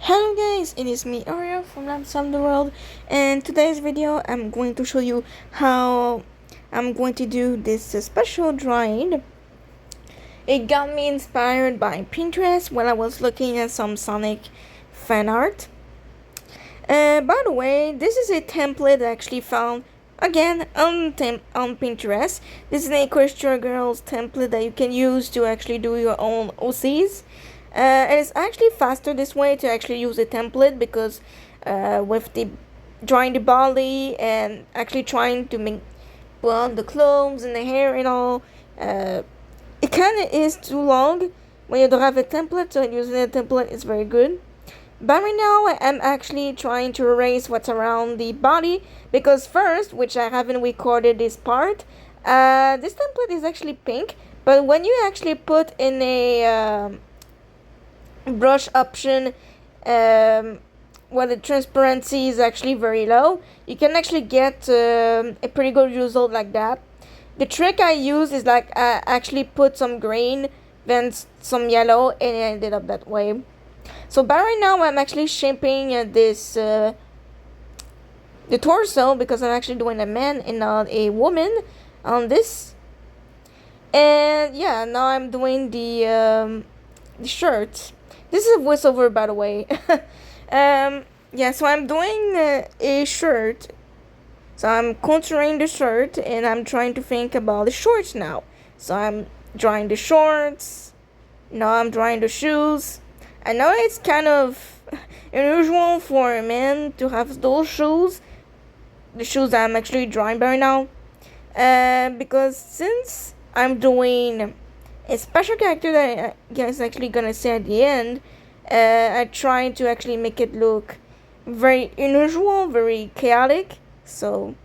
Hello guys, it is me Aria from Labs of the World, and today's video I'm going to show you how I'm going to do this special drawing. It got me inspired by Pinterest when I was looking at some Sonic fan art. By the way, this is a template I actually found again on Pinterest. This is a Equestria Girls template that you can use to actually do your own OCs. It's actually faster this way to actually use a template because with the drawing the body and actually trying to make the clothes and the hair and all, it kind of is too long when you don't have a template, so using a template is very good. But right now I am actually trying to erase what's around the body because first, which I haven't recorded this part, this template is actually pink, but when you actually put in a brush option where the transparency is actually very low, you can actually get a pretty good result like that. The trick I use is like I actually put some green, then some yellow, and it ended up that way. So by right now I'm actually shaping the torso because I'm actually doing a man and not a woman on this. And yeah, now I'm doing the shirt. This is a voiceover, by the way. Yeah, so I'm doing a shirt. So I'm contouring the shirt and I'm trying to think about the shorts now. So I'm drawing the shorts. Now I'm drawing the shoes. I know it's kind of unusual for a man to have those shoes. The shoes that I'm actually drawing by now. Because since I'm doing a special character that I guess actually gonna say at the end, I try to actually make it look very unusual, very chaotic. So,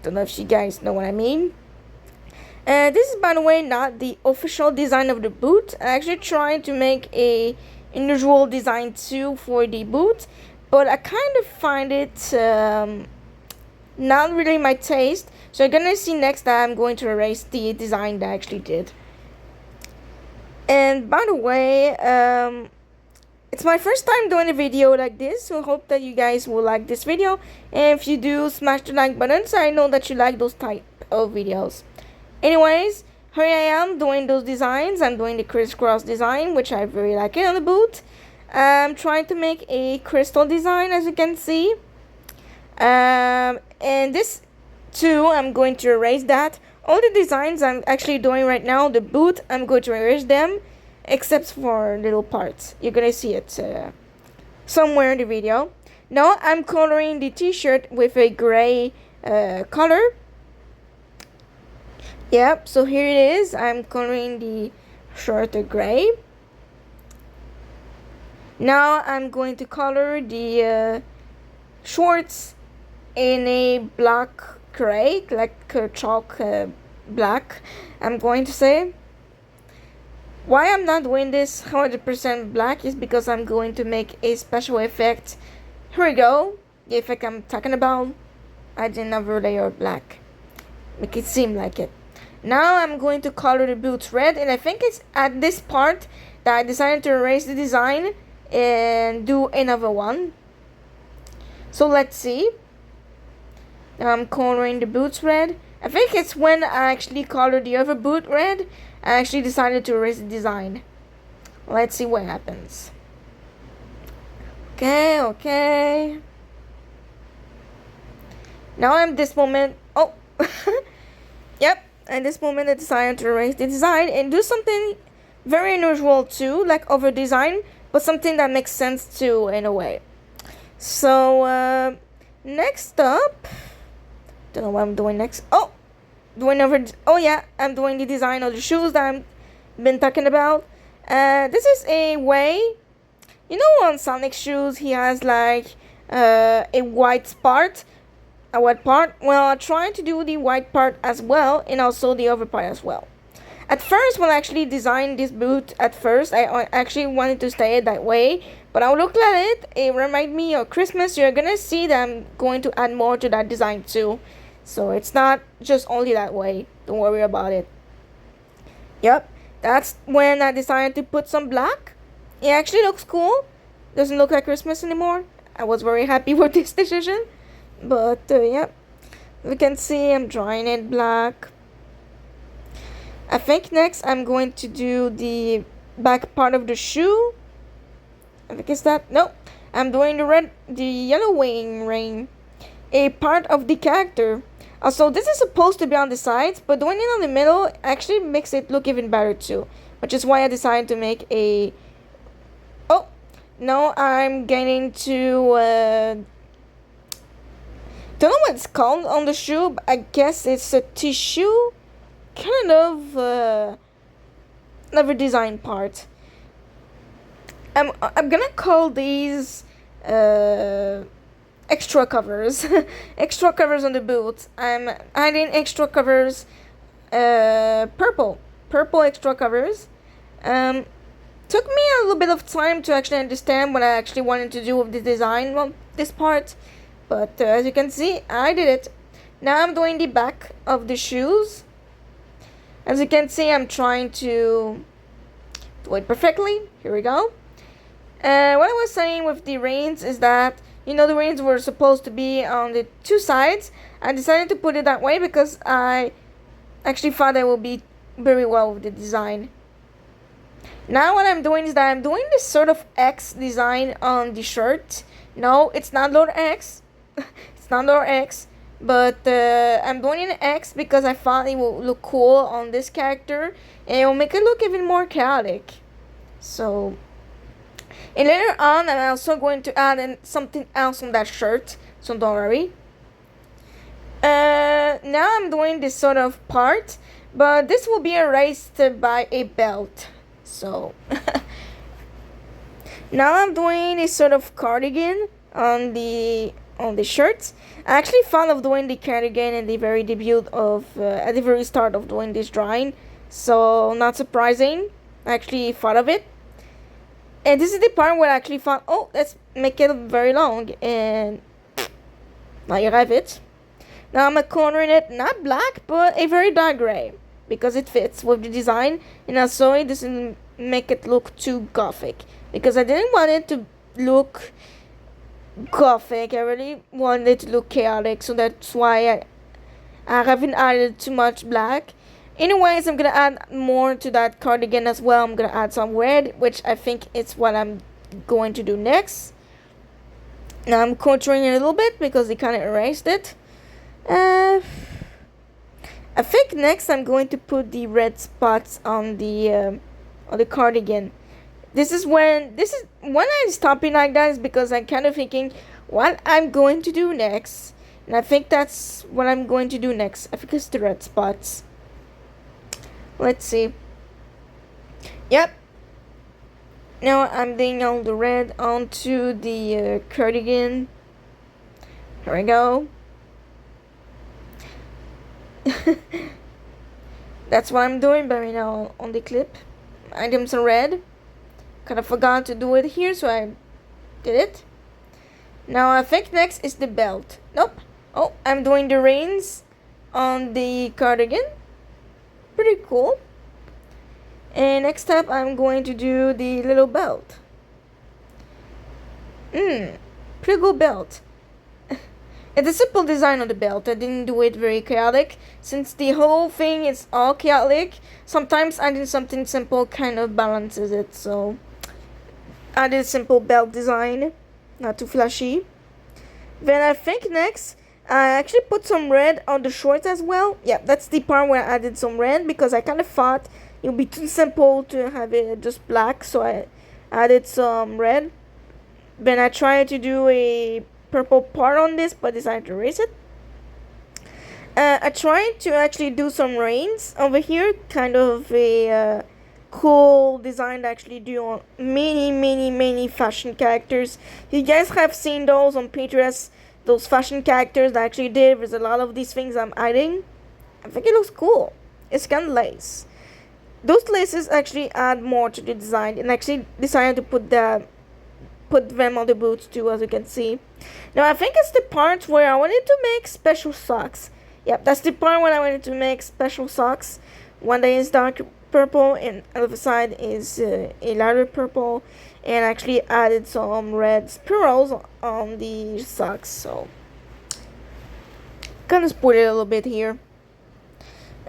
don't know if you guys know what I mean. This is, by the way, not the official design of the boot. I actually tried to make a unusual design too for the boot, but I kind of find it not really my taste. So you're gonna see next that I'm going to erase the design that I actually did. And by the way, it's my first time doing a video like this, so I hope that you guys will like this video. And if you do, smash the like button so I know that you like those type of videos. Anyways, here I am doing those designs. I'm doing the crisscross design, which I very like it on the boot. I'm trying to make a crystal design, as you can see. And this too, I'm going to erase that. All the designs I'm actually doing right now, the boot, I'm going to erase them, except for little parts. You're gonna see it somewhere in the video. Now I'm coloring the t-shirt with a gray color. Yep, so here it is. I'm coloring the shirt gray. Now I'm going to color the shorts in a black gray, like chalk black, I'm going to say. Why I'm not doing this 100% black is because I'm going to make a special effect. Here we go. The effect I'm talking about. I did not overlay black. Make it seem like it. Now I'm going to color the boots red, and I think it's at this part that I decided to erase the design and do another one. So let's see. Now I'm coloring the boots red. I think it's when I actually colored the other boot red, I actually decided to erase the design. Let's see what happens. Okay. Now I'm this moment. Oh, yep. At this moment, I decided to erase the design and do something very unusual too, like over design, but something that makes sense too in a way. So next up, don't know what I'm doing next. Oh, yeah, I'm doing the design of the shoes that I've been talking about. This is a way, you know, on Sonic shoes he has like a white part. A white part. Well, I tried to do the white part as well, and also the other part as well. At first, when I actually designed this boot, I actually wanted to stay it that way, but I looked at it, it reminded me of Christmas. You're gonna see that I'm going to add more to that design too. So it's not just only that way. Don't worry about it. Yep, that's when I decided to put some black. It actually looks cool. doesn't look like Christmas anymore. I was very happy with this decision. But yeah, we can see I'm drawing it black. I think next I'm going to do the back part of the shoe. I think it's that. No, I'm doing the yellow wing ring, a part of the character. Also, this is supposed to be on the sides, but doing it on the middle actually makes it look even better too. Which is why I decided to make a... Oh, no, I'm getting to... don't know what it's called on the shoe, but I guess it's a tissue kind of another design part. I'm gonna call these extra covers. Extra covers on the boot. I'm adding extra covers, purple extra covers. Took me a little bit of time to actually understand what I actually wanted to do with the design, well, this part, but as you can see, I did it. Now I'm doing the back of the shoes. As you can see, I'm trying to do it perfectly. Here we go. What I was saying with the reins is that, you know, the reins were supposed to be on the two sides. I decided to put it that way because I actually thought that would be very well with the design. Now what I'm doing is that I'm doing this sort of X design on the shirt. No, it's not Lord X. It's not Lord X. But I'm doing an X because I thought it will look cool on this character. And it will make it look even more chaotic. So... And later on, I'm also going to add in something else on that shirt, so don't worry. Now I'm doing this sort of part, but this will be erased by a belt. So now I'm doing a sort of cardigan on the shirt. I actually thought of doing the cardigan in the very debut of at the very start of doing this drawing, so not surprising. I actually thought of it. And this is the part where I actually thought, oh, let's make it very long. And now you have it. Now I'm coloring it not black, but a very dark gray. Because it fits with the design. And also it doesn't make it look too gothic. Because I didn't want it to look gothic. I really wanted it to look chaotic. So that's why I haven't added too much black. Anyways, I'm gonna add more to that cardigan as well. I'm gonna add some red, which I think is what I'm going to do next. Now I'm contouring it a little bit because they kind of erased it. I think next I'm going to put the red spots on the cardigan. This is when I'm stopping like that is because I'm kind of thinking what I'm going to do next, and I think that's what I'm going to do next. I think it's the red spots. Let's see. Yep. Now I'm doing all the red onto the cardigan. Here we go. That's what I'm doing right now on the clip. I did some red. Kind of forgot to do it here, so I did it. Now I think next is the belt. Nope. Oh, I'm doing the reins on the cardigan. Pretty cool. And next up I'm going to do the little belt. Pretty cool belt. It's a simple design on the belt. I didn't do it very chaotic. Since the whole thing is all chaotic, sometimes adding something simple kind of balances it. So I did a simple belt design, not too flashy. Then I think next I actually put some red on the shorts as well. Yeah, that's the part where I added some red because I kind of thought it would be too simple to have it just black, so I added some red. Then I tried to do a purple part on this, but decided to erase it. I tried to actually do some reins over here, kind of a cool design to actually do on many fashion characters. You guys have seen those on Pinterest. Those fashion characters that I actually did. There's a lot of these things I'm adding. I think it looks cool. It's kind of lace. Those laces actually add more to the design, and actually decided to put them on the boots too, as you can see. Now I think it's the part where I wanted to make special socks. Yep, that's the part when I wanted to make special socks. One day is dark purple, and on the other side is a lighter purple. and actually added some red spirals on the socks. So kind of spoiled it a little bit here.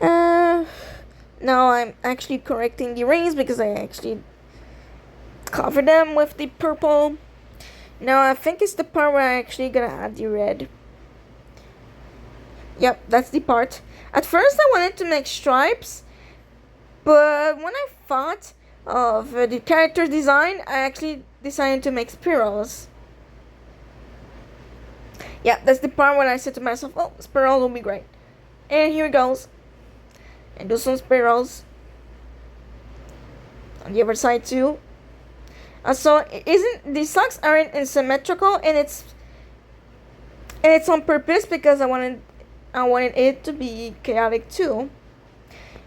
Now I'm actually correcting the rings because I actually covered them with the purple. Now I think it's the part where I actually gonna add the red. Yep, that's the part. At first I wanted to make stripes, but when I thought of the character design, I actually decided to make spirals. Yeah, that's the part when I said to myself, oh, spirals will be great. And here it goes. And do some spirals on the other side too. So isn't the socks aren't symmetrical, and it's on purpose because I wanted it to be chaotic too.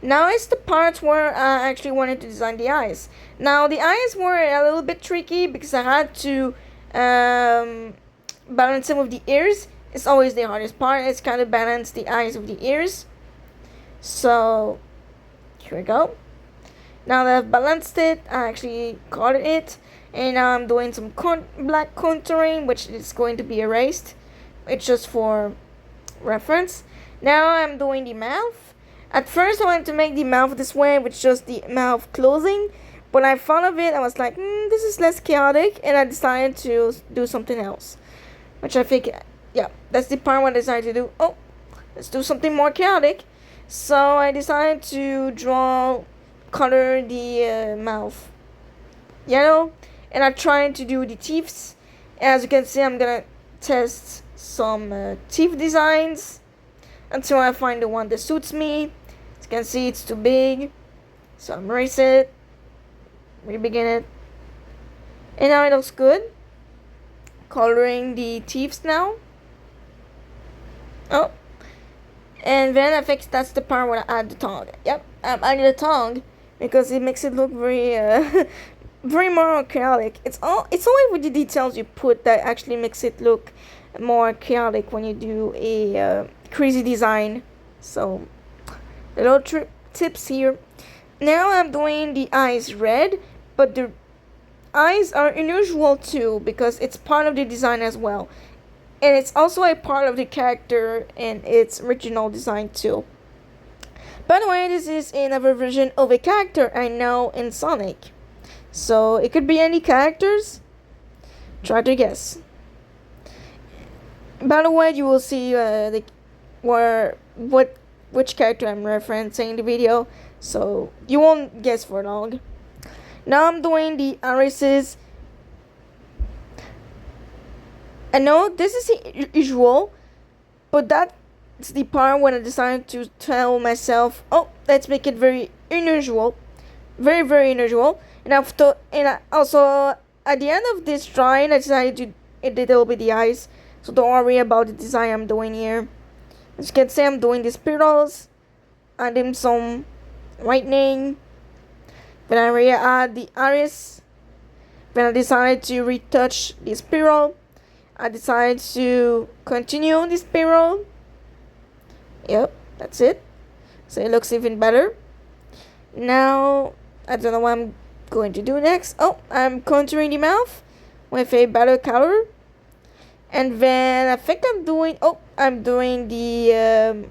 Now it's the part where I actually wanted to design the eyes. Now the eyes were a little bit tricky because I had to balance them with the ears. It's always the hardest part. It's kind of balance the eyes with the ears. So here we go. Now that I've balanced it, I actually colored it, and now I'm doing some black contouring, which is going to be erased. It's just for reference. Now I'm doing the mouth. At first I wanted to make the mouth this way with just the mouth closing, but I thought of it, I was like, this is less chaotic, and I decided to do something else, which I think, yeah, that's the part where I decided to do, oh, let's do something more chaotic. So I decided to color the mouth yellow, and I'm trying to do the teeth. As you can see, I'm gonna test some teeth designs until I find the one that suits me. As you can see, it's too big, so I'm erase it, re-begin it, and now it looks good. Coloring the teeth now. Oh, and then I think that's the part where I add the tongue. Yep, I'm adding the tongue because it makes it look very very more chaotic. It's always with the details you put that actually makes it look more chaotic when you do a crazy design. So the little tips here. Now I'm doing the eyes red, but the eyes are unusual too because it's part of the design as well, and it's also a part of the character and its original design too. By the way, this is another version of a character I know in Sonic, so it could be any characters. Try to guess. By the way, you will see which character I'm referencing in the video, so you won't guess for long. Now I'm doing the irises. I know this is usual, but that's the part when I decided to tell myself, oh, let's make it very unusual, very very unusual. And also at the end of this drawing, I decided to edit a little bit the eyes. So don't worry about the design I'm doing here. As you can see, I'm doing the spirals, adding some whitening. Then I add the iris. Then I decided to retouch the spiral. I decided to continue the spiral. Yep, that's it. So it looks even better. Now, I don't know what I'm going to do next. Oh, I'm contouring the mouth with a better color. And then I think I'm doing the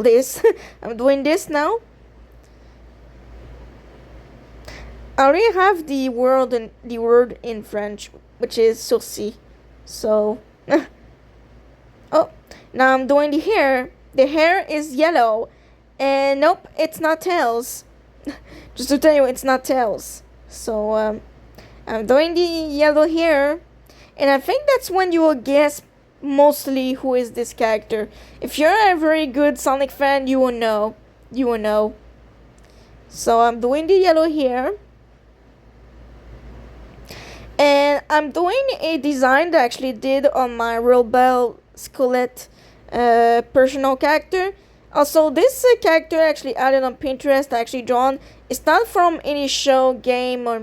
this. I'm doing this now. I already have the word in French, which is sourcil. So oh, now I'm doing the hair. The hair is yellow, and nope, it's not tails. Just to tell you, it's not tails. So I'm doing the yellow hair, and I think that's when you will guess mostly who is this character. If you're a very good Sonic fan, you will know. You will know. So I'm doing the yellow hair, and I'm doing a design that I actually did on my Rebel Skelet personal character. Also, this character actually added on Pinterest, actually drawn. It's not from any show, game, or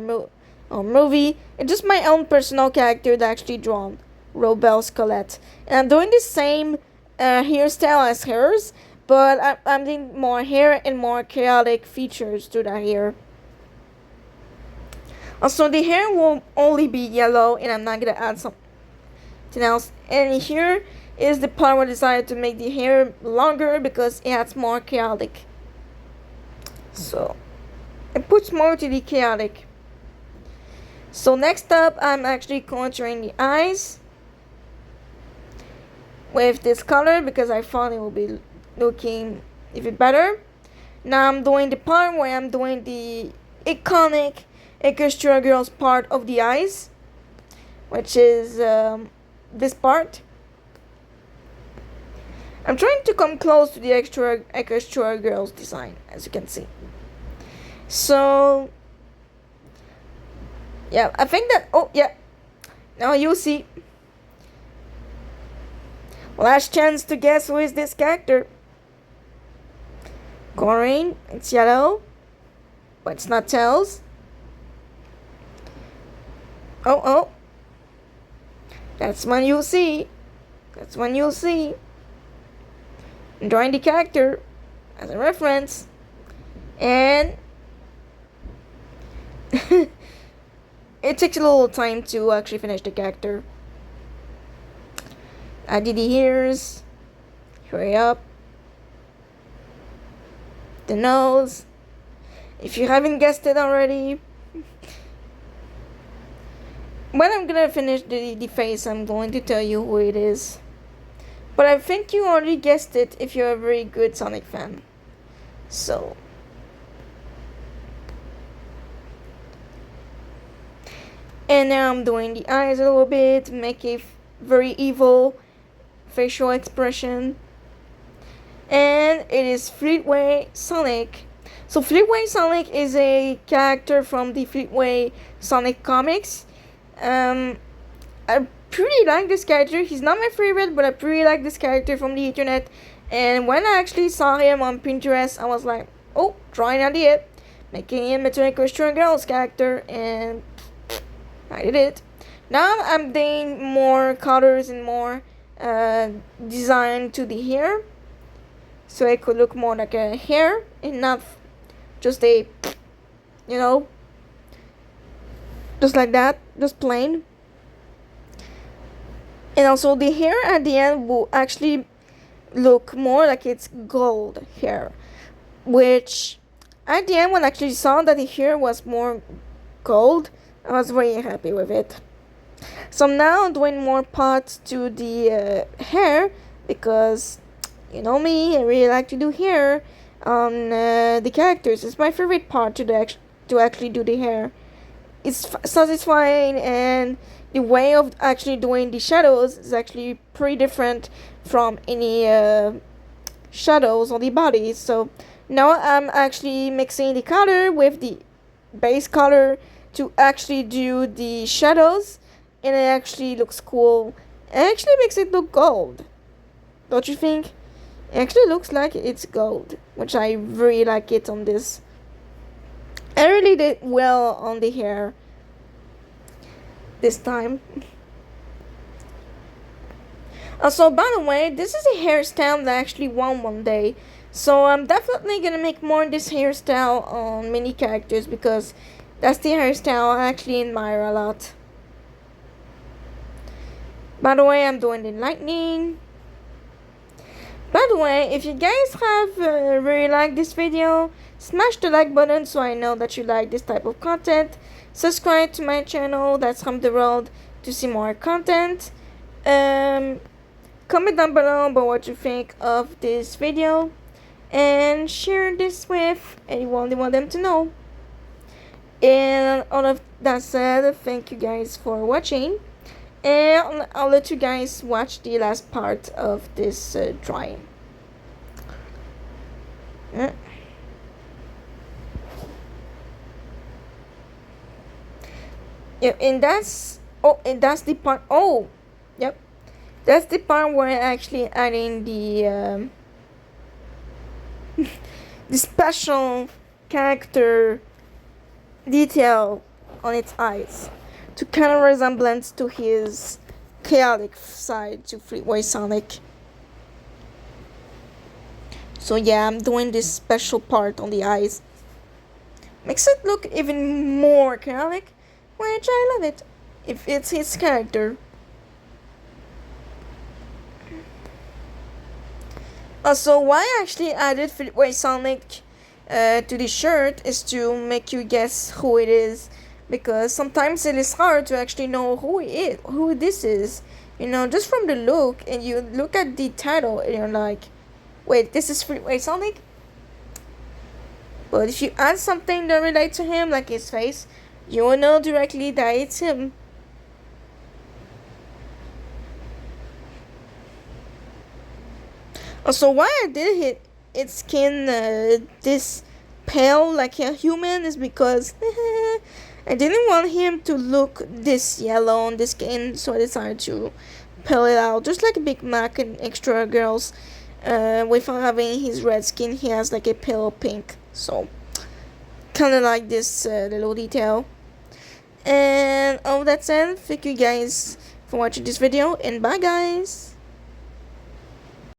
movie. It's just my own personal character that actually drawn, Rebel Skelet. And I'm doing the same hairstyle as hers, but I'm doing more hair and more chaotic features to that hair. Also, the hair will only be yellow, and I'm not gonna add something else. And here is the part where I decided to make the hair longer because it adds more chaotic. So it puts more to the chaotic. So next up, I'm actually contouring the eyes with this color because I thought it will be looking even better. Now I'm doing the part where I'm doing the iconic Extra Girls part of the eyes, which is this part. I'm trying to come close to the Extra Girls design, as you can see. So yeah, I think that, oh yeah, now you see. Last chance to guess who is this character. Coloring, it's yellow, but it's not Tails. Oh, that's when you'll see. That's when you'll see. Drawing the character as a reference, and it takes a little time to actually finish the character. I did the ears. Hurry up. The nose. If you haven't guessed it already. When I'm gonna finish the face, I'm going to tell you who it is. But I think you already guessed it if you're a very good Sonic fan. So. And now I'm doing the eyes a little bit, make a very evil facial expression. And it is Fleetway Sonic. So Fleetway Sonic is a character from the Fleetway Sonic comics. I pretty like this character. He's not my favorite, but I pretty like this character from the internet. And when I actually saw him on Pinterest, I was like, oh, drawing an idea, making him into a Christian Girls character, and I did it. Now I'm doing more colors and more design to the hair, so it could look more like a hair and not just a, you know, just like that, just plain. And also the hair at the end will actually look more like it's gold hair, which at the end when I actually saw that the hair was more gold, I was very happy with it. So now I'm doing more parts to the hair because, you know me, I really like to do hair on the characters. It's my favorite part to actually do the hair. It's satisfying, and the way of actually doing the shadows is actually pretty different from any shadows on the body. So now I'm actually mixing the color with the base color to actually do the shadows, and it actually looks cool. It actually makes it look gold, don't you think? It actually looks like it's gold, which I really like it on this. I really did well on the hair this time. Also, by the way, this is a hairstyle that I actually won one day. So I'm definitely gonna make more of this hairstyle on mini characters because that's the hairstyle I actually admire a lot. By the way, I'm doing the lightning. By the way, if you guys have really liked this video, smash the like button so I know that you like this type of content. Subscribe to my channel, that's From the World, to see more content. Comment down below about what you think of this video, and share this with anyone you want them to know. And all of that said, thank you guys for watching, and I'll let you guys watch the last part of this drawing. Yeah, and that's the part. Oh, yep, that's the part where I'm actually adding the the special character detail on its eyes to kind of resemblance to his chaotic side to Fleetway Sonic. So yeah, I'm doing this special part on the eyes. Makes it look even more chaotic, which I love it. If it's his character. Also, why I actually added Fleetway Sonic to the shirt is to make you guess who it is, because sometimes it is hard to actually know who this is. You know, just from the look, and you look at the title and you're like, wait, this is Fleetway Sonic? But if you add something that relates to him, like his face, you will know directly that it's him. Also, why I did hit its skin this pale like a human is because I didn't want him to look this yellow on the skin, so I decided to pale it out, just like Big Mac and Extra Girls. Without having his red skin, he has like a pale pink, so kind of like this little detail. And all that said, thank you guys for watching this video, and bye guys.